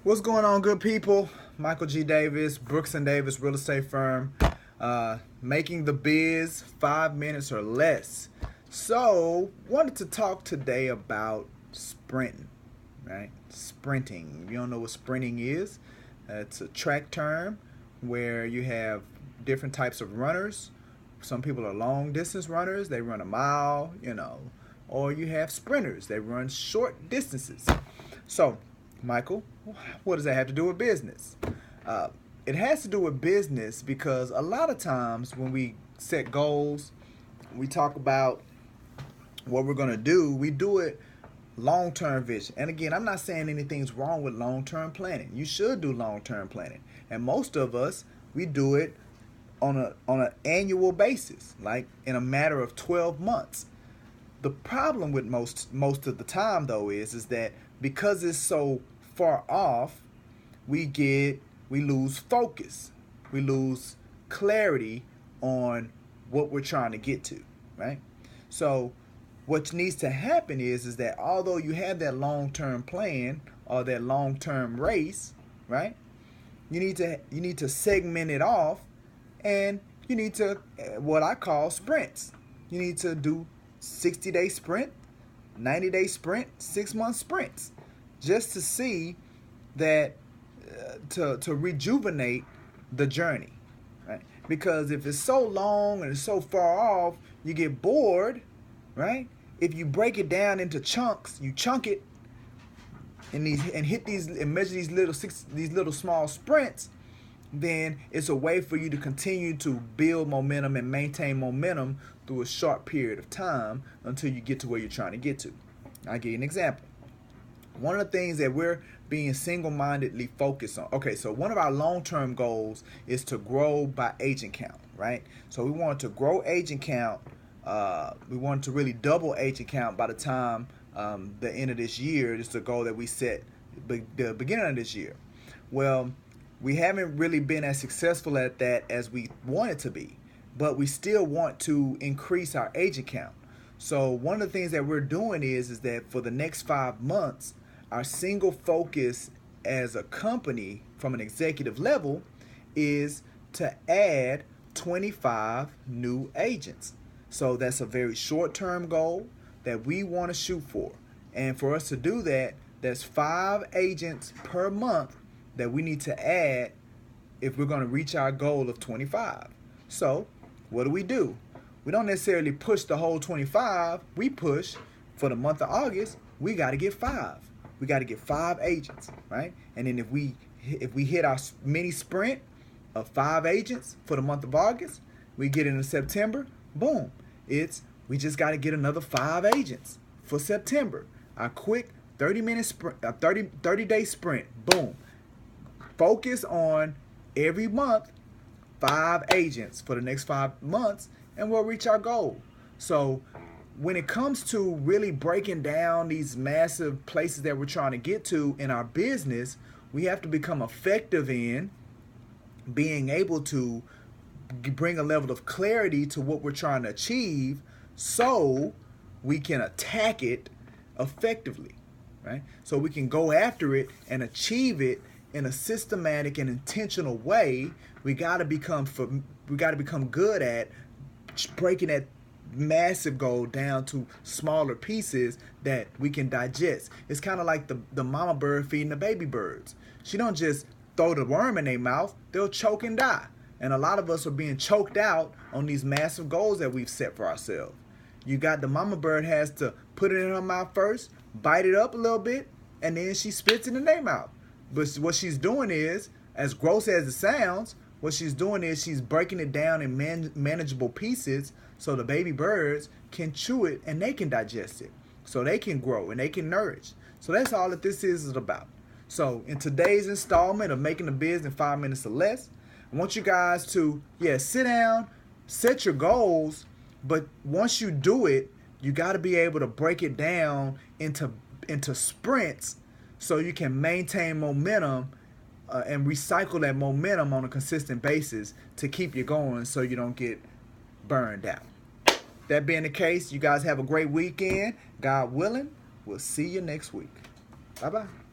What's going on, good people? Michael G. Davis, Brooks and Davis Real Estate Firm, making the biz 5 minutes or less. So, wanted to talk today about sprinting, right? Sprinting. If you don't know what sprinting is, it's a track term where you have different types of runners. Some people are long distance runners, they run a mile, or you have sprinters, they run short distances. So, Michael, what does that have to do with business? It has to do with business because a lot of times when we set goals, we talk about what we're going to do, we do it long-term vision. And again, I'm not saying anything's wrong with long-term planning. You should do long-term planning. And most of us, we do it on an annual basis, like in a matter of 12 months. The problem with most of the time though is that because it's so far off, we lose focus. We lose clarity on what we're trying to get to, right? So what needs to happen is that although you have that long-term plan or that long-term race, right? You need to segment it off, and you need to what I call sprints. You need to do 60-day sprint, 90-day sprint, 6-month sprints, just to see that to rejuvenate the journey, right? Because if it's so long and it's so far off, you get bored, right? If you break it down into chunks, you chunk it and hit these and measure these little small sprints, then it's a way for you to continue to build momentum and maintain momentum through a short period of time until you get to where you're trying to get to. I'll give you an example. One of the things that we're being single-mindedly focused on. Okay, so one of our long-term goals is to grow by agent count, right? So we want to grow agent count. We want to really double agent count by the time the end of this year. This is the goal that we set the beginning of this year. Well, we haven't really been as successful at that as we wanted to be, but we still want to increase our agent count. So one of the things that we're doing is that for the next 5 months, our single focus as a company from an executive level is to add 25 new agents. So that's a very short-term goal that we want to shoot for. And for us to do that, that's 5 agents per month that we need to add if we're going to reach our goal of 25. So what do? We don't necessarily push the whole 25. We push for the month of August, we got to get 5. We got to get 5 agents, right? And then if we hit our mini sprint of 5 agents for the month of August, we get into September, boom. We just got to get another 5 agents for September. Our quick 30-minute sprint, 30-day sprint, boom. Focus on every month 5 agents for the next 5 months, and we'll reach our goal. So when it comes to really breaking down these massive places that we're trying to get to in our business, we have to become effective in being able to bring a level of clarity to what we're trying to achieve so we can attack it effectively, right? So we can go after it and achieve it in a systematic and intentional way. We got to become good at breaking that massive goal down to smaller pieces that we can digest. It's kind of like the mama bird feeding the baby birds. She don't just throw the worm in their mouth, they'll choke and die. And a lot of us are being choked out on these massive goals that we've set for ourselves. You got the mama bird has to put it in her mouth first, bite it up a little bit, and then she spits it in their mouth. But what she's doing is, as gross as it sounds, what she's doing is she's breaking it down in manageable pieces so the baby birds can chew it and they can digest it, so they can grow and they can nourish. So that's all that this is about. So in today's installment of Making the Biz in 5 minutes or less, I want you guys to, sit down, set your goals, but once you do it, you got to be able to break it down into sprints so you can maintain momentum and recycle that momentum on a consistent basis to keep you going so you don't get burned out. That being the case, you guys have a great weekend. God willing, we'll see you next week. Bye-bye.